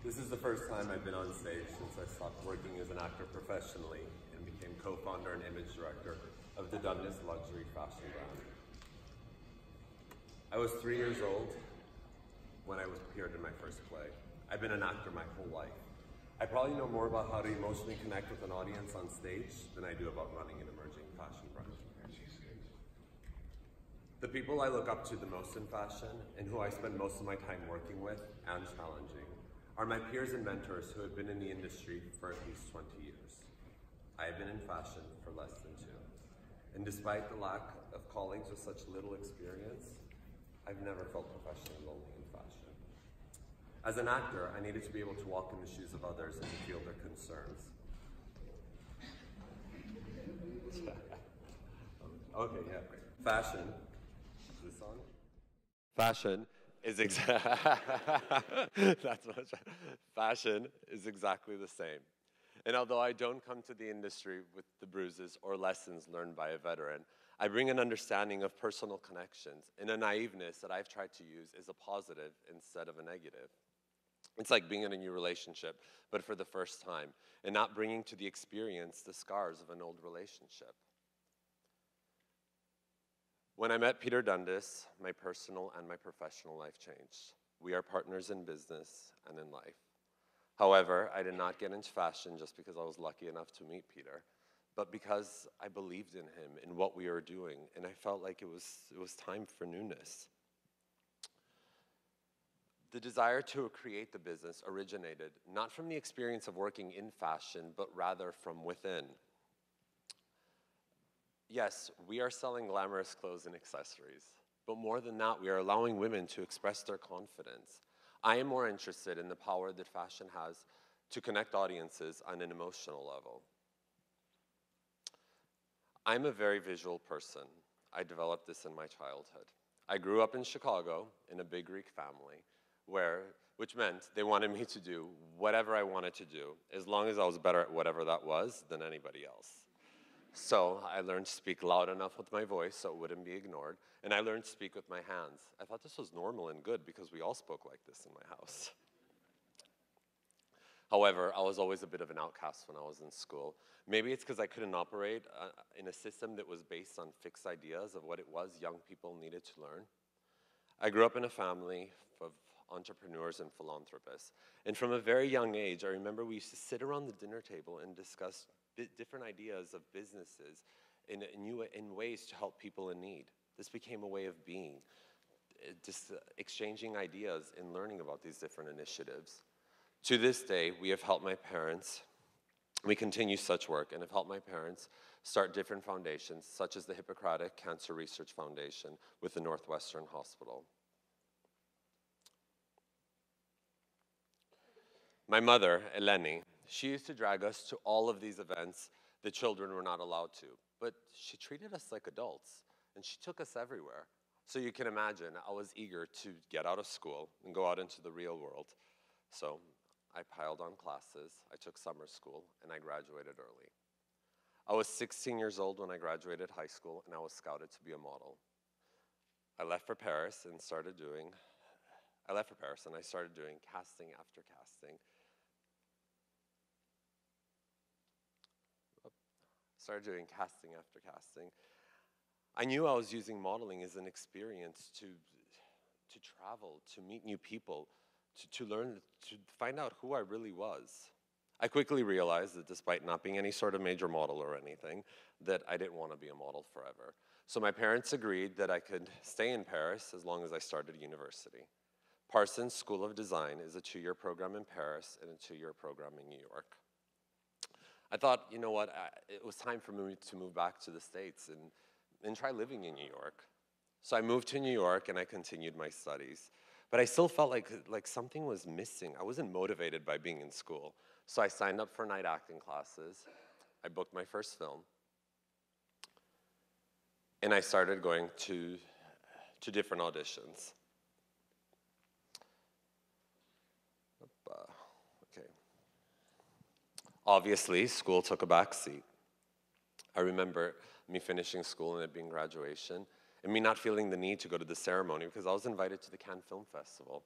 This is the first time I've been on stage since I stopped working as an actor professionally and became co-founder and image director of the Dundas luxury fashion brand. I was 3 years old when I appeared in my first play. I've been an actor my whole life. I probably know more about how to emotionally connect with an audience on stage than I do about running an emerging fashion brand. The people I look up to the most in fashion and who I spend most of my time working with and challenging are my peers and mentors who have been in the industry for at least 20 years. I have been in fashion for less than 2. And despite the lack of colleagues with such little experience, I've never felt professionally lonely in fashion. As an actor, I needed to be able to walk in the shoes of others and to feel their concerns. Okay, yeah, great. Fashion, is this on? Fashion is Fashion is exactly the same. And although I don't come to the industry with the bruises or lessons learned by a veteran, I bring an understanding of personal connections and a naiveness that I've tried to use as a positive instead of a negative. It's like being in a new relationship, but for the first time, and not bringing to the experience the scars of an old relationship. When I met Peter Dundas, my personal and my professional life changed. We are partners in business and in life. However, I did not get into fashion just because I was lucky enough to meet Peter, but because I believed in him, in what we were doing, and I felt like it was time for newness. The desire to create the business originated not from the experience of working in fashion, but rather from within. Yes, we are selling glamorous clothes and accessories, but more than that, we are allowing women to express their confidence. I am more interested in the power that fashion has to connect audiences on an emotional level. I'm a very visual person. I developed this in my childhood. I grew up in Chicago in a big Greek family, which meant they wanted me to do whatever I wanted to do, as long as I was better at whatever that was than anybody else. So I learned to speak loud enough with my voice so it wouldn't be ignored, and I learned to speak with my hands. I thought this was normal and good because we all spoke like this in my house. However, I was always a bit of an outcast when I was in school. Maybe it's because I couldn't operate in a system that was based on fixed ideas of what it was young people needed to learn. I grew up in a family of entrepreneurs and philanthropists, and from a very young age, I remember we used to sit around the dinner table and discuss different ideas of businesses in ways to help people in need. This became a way of being, just exchanging ideas and learning about these different initiatives. To this day, we have helped my parents, we continue such work and have helped my parents start different foundations, such as the Hippocratic Cancer Research Foundation with the Northwestern Hospital. My mother, Eleni, she used to drag us to all of these events the children were not allowed to, but she treated us like adults, and she took us everywhere. So you can imagine, I was eager to get out of school and go out into the real world. So I piled on classes, I took summer school, and I graduated early. I was 16 years old when I graduated high school, and I was scouted to be a model. I left for Paris and I started doing casting after casting. I knew I was using modeling as an experience to travel, to meet new people, to learn, to find out who I really was. I quickly realized that despite not being any sort of major model or anything, that I didn't want to be a model forever. So my parents agreed that I could stay in Paris as long as I started university. Parsons School of Design is a 2-year program in Paris and a 2-year program in New York. I thought, you know what, it was time for me to move back to the States and try living in New York. So I moved to New York and I continued my studies. But I still felt like something was missing. I wasn't motivated by being in school. So I signed up for night acting classes. I booked my first film. And I started going to different auditions. Okay. Obviously, school took a back seat. I remember me finishing school and it being graduation, and me not feeling the need to go to the ceremony because I was invited to the Cannes Film Festival.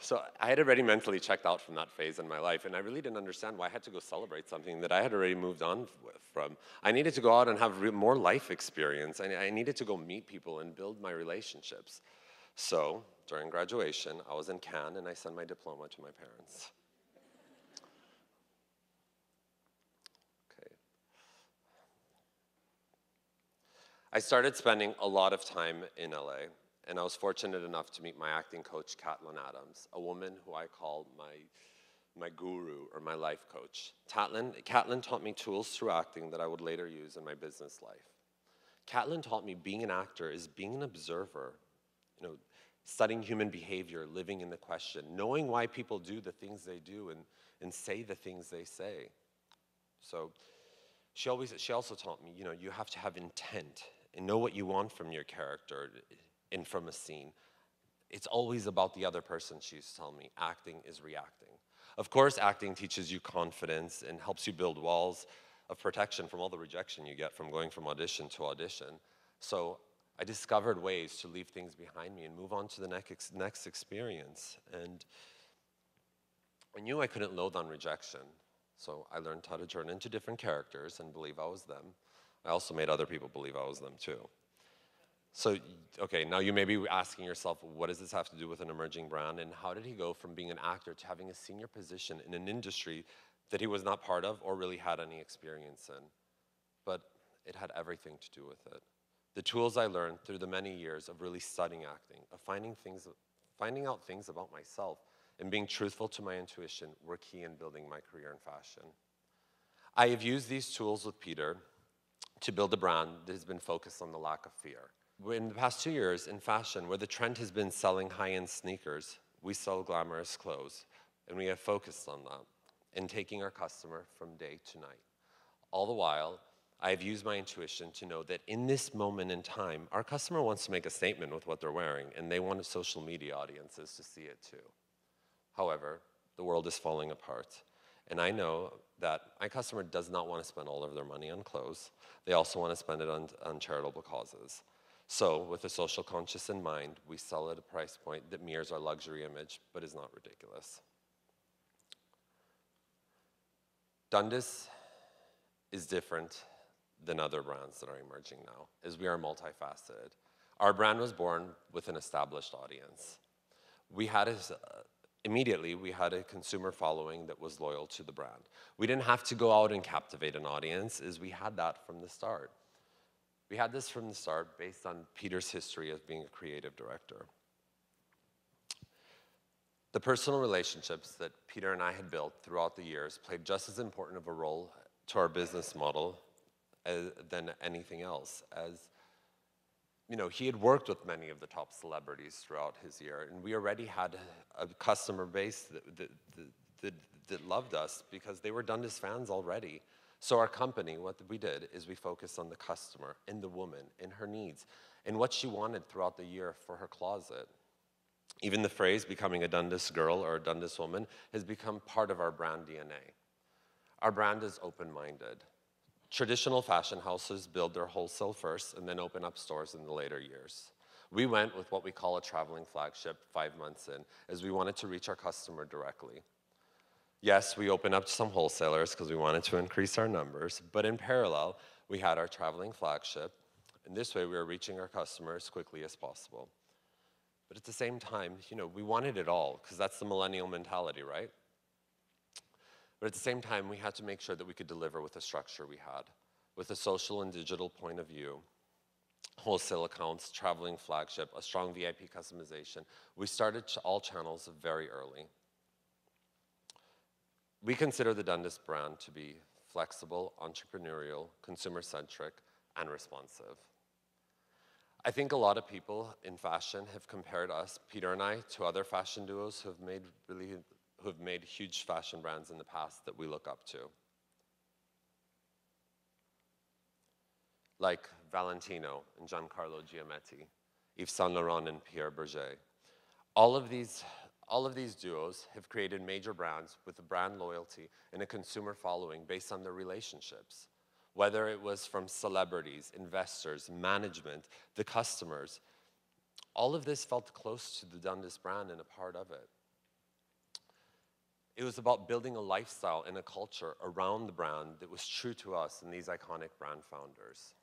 So I had already mentally checked out from that phase in my life, and I really didn't understand why I had to go celebrate something that I had already moved on from. I needed to go out and have more life experience. I needed to go meet people and build my relationships. So during graduation, I was in Cannes, and I sent my diploma to my parents. Okay. I started spending a lot of time in LA, and I was fortunate enough to meet my acting coach, Caitlin Adams, a woman who I call my guru or my life coach. Caitlin taught me tools through acting that I would later use in my business life. Caitlin taught me being an actor is being an observer, studying human behavior, living in the question, knowing why people do the things they do and say the things they say. So she also taught me, you have to have intent and know what you want from your character and from a scene. It's always about the other person, she used to tell me. Acting is reacting. Of course, acting teaches you confidence and helps you build walls of protection from all the rejection you get from going from audition to audition. So I discovered ways to leave things behind me and move on to the next experience. And I knew I couldn't loathe on rejection. So I learned how to turn into different characters and believe I was them. I also made other people believe I was them too. So, okay, now you may be asking yourself, what does this have to do with an emerging brand? And how did he go from being an actor to having a senior position in an industry that he was not part of or really had any experience in? But it had everything to do with it. The tools I learned through the many years of really studying acting, of finding out things about myself, and being truthful to my intuition were key in building my career in fashion. I have used these tools with Peter to build a brand that has been focused on the lack of fear. In the past 2 years in fashion, where the trend has been selling high-end sneakers, we sell glamorous clothes, and we have focused on that and taking our customer from day to night. All the while, I have used my intuition to know that in this moment in time, our customer wants to make a statement with what they're wearing, and they want social media audiences to see it too. However, the world is falling apart, and I know that my customer does not want to spend all of their money on clothes. They also want to spend it on charitable causes. So, with a social conscience in mind, we sell at a price point that mirrors our luxury image, but is not ridiculous. Dundas is different than other brands that are emerging now, as we are multifaceted. Our brand was born with an established audience. Immediately, we had a consumer following that was loyal to the brand. We didn't have to go out and captivate an audience, as we had that from the start. We had this from the start based on Peter's history of being a creative director. The personal relationships that Peter and I had built throughout the years played just as important of a role to our business model than anything else. As he had worked with many of the top celebrities throughout his year, and we already had a customer base that loved us because they were Dundas fans already. So our company, what we did is we focused on the customer and the woman and her needs and what she wanted throughout the year for her closet. Even the phrase becoming a Dundas girl or a Dundas woman has become part of our brand DNA. Our brand is open-minded. Traditional fashion houses build their wholesale first and then open up stores in the later years. We went with what we call a traveling flagship 5 months in, as we wanted to reach our customer directly. Yes, we opened up to some wholesalers because we wanted to increase our numbers, but in parallel, we had our traveling flagship, and this way we were reaching our customers as quickly as possible. But at the same time, we wanted it all, because that's the millennial mentality, right? But at the same time, we had to make sure that we could deliver with the structure we had, with a social and digital point of view, wholesale accounts, traveling flagship, a strong VIP customization. We started all channels very early. We consider the Dundas brand to be flexible, entrepreneurial, consumer-centric, and responsive. I think a lot of people in fashion have compared us, Peter and I, to other fashion duos who have made huge fashion brands in the past that we look up to. Like Valentino and Giancarlo Giametti, Yves Saint Laurent and Pierre Berger. All of these duos have created major brands with a brand loyalty and a consumer following based on their relationships. Whether it was from celebrities, investors, management, the customers, all of this felt close to the Dundas brand and a part of it. It was about building a lifestyle and a culture around the brand that was true to us and these iconic brand founders.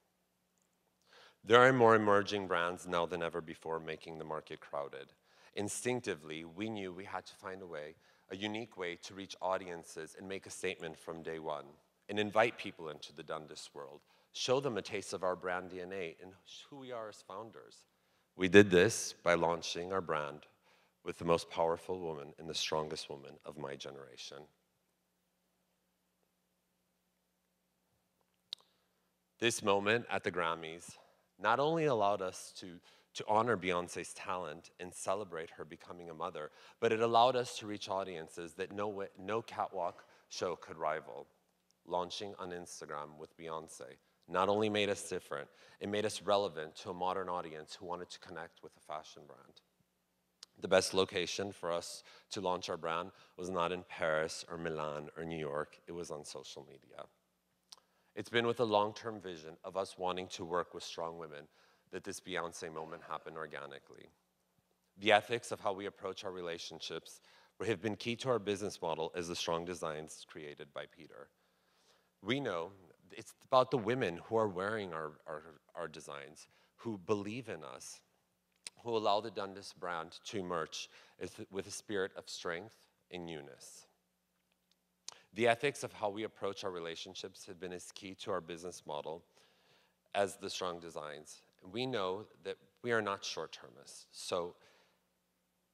There are more emerging brands now than ever before, making the market crowded. Instinctively, we knew we had to find a unique way to reach audiences and make a statement from day one, and invite people into the Dundas world, show them a taste of our brand DNA and who we are as founders. We did this by launching our brand with the most powerful woman and the strongest woman of my generation. This moment at the Grammys not only allowed us to honor Beyoncé's talent and celebrate her becoming a mother, but it allowed us to reach audiences that no catwalk show could rival. Launching on Instagram with Beyoncé not only made us different, it made us relevant to a modern audience who wanted to connect with a fashion brand. The best location for us to launch our brand was not in Paris or Milan or New York, it was on social media. It's been with a long-term vision of us wanting to work with strong women that this Beyoncé moment happened organically. The ethics of how we approach our relationships have been key to our business model as the strong designs created by Peter. We know it's about the women who are wearing our designs, who believe in us, who allow the Dundas brand to emerge with a spirit of strength and newness. The ethics of how we approach our relationships have been as key to our business model as the strong designs. We know that we are not short-termists, so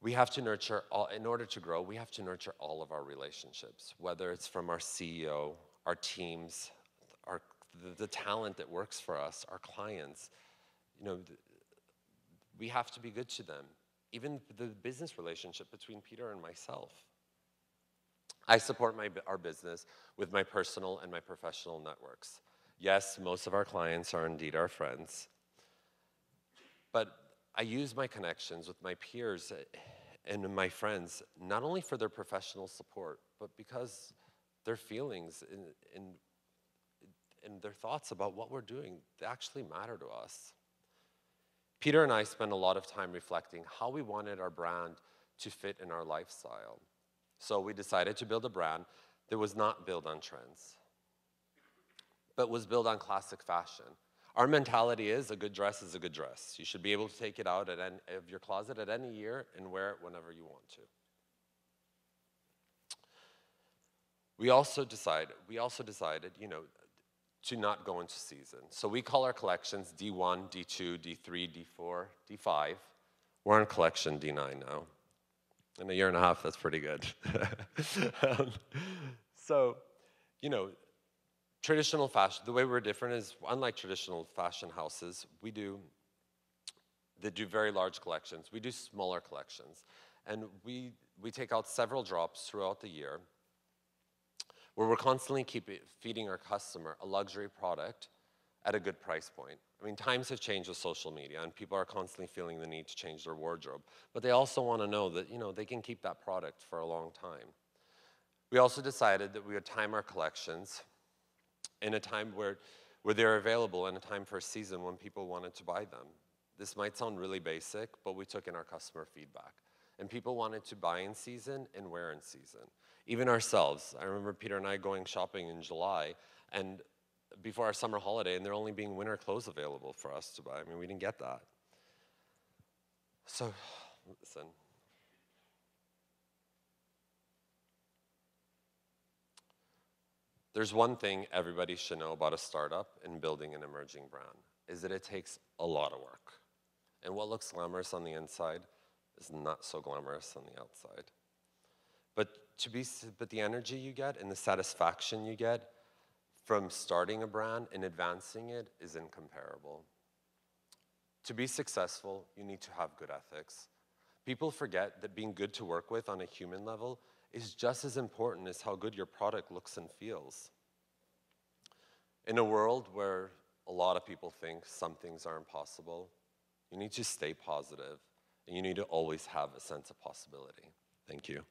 we have to nurture, in order to grow, we have to nurture all of our relationships, whether it's from our CEO, our teams, the talent that works for us, our clients. We have to be good to them. Even the business relationship between Peter and myself. I support our business with my personal and my professional networks. Yes, most of our clients are indeed our friends, but I use my connections with my peers and my friends, not only for their professional support, but because their feelings and their thoughts about what we're doing, they actually matter to us. Peter and I spent a lot of time reflecting how we wanted our brand to fit in our lifestyle. So we decided to build a brand that was not built on trends, but was built on classic fashion. Our mentality is a good dress is a good dress. You should be able to take it out of your closet at any year and wear it whenever you want to. We also decided, to not go into season. So we call our collections D1, D2, D3, D4, D5. We're on collection D9 now. In a year and a half, that's pretty good. Traditional fashion, the way we're different is, unlike traditional fashion houses, that do very large collections. We do smaller collections. And we take out several drops throughout the year, where we're constantly feeding our customer a luxury product at a good price point. I mean, times have changed with social media, and people are constantly feeling the need to change their wardrobe. But they also want to know that, they can keep that product for a long time. We also decided that we would time our collections in a time where they're available, and a time for a season when people wanted to buy them. This might sound really basic, but we took in our customer feedback. And people wanted to buy in season and wear in season. Even ourselves. I remember Peter and I going shopping in July, and before our summer holiday, and there only being winter clothes available for us to buy. I mean, we didn't get that. So, listen. There's one thing everybody should know about a startup and building an emerging brand, is that it takes a lot of work. And what looks glamorous on the inside is not so glamorous on the outside. But the energy you get and the satisfaction you get from starting a brand and advancing it is incomparable. To be successful, you need to have good ethics. People forget that being good to work with on a human level is just as important as how good your product looks and feels. In a world where a lot of people think some things are impossible, you need to stay positive, and you need to always have a sense of possibility. Thank you.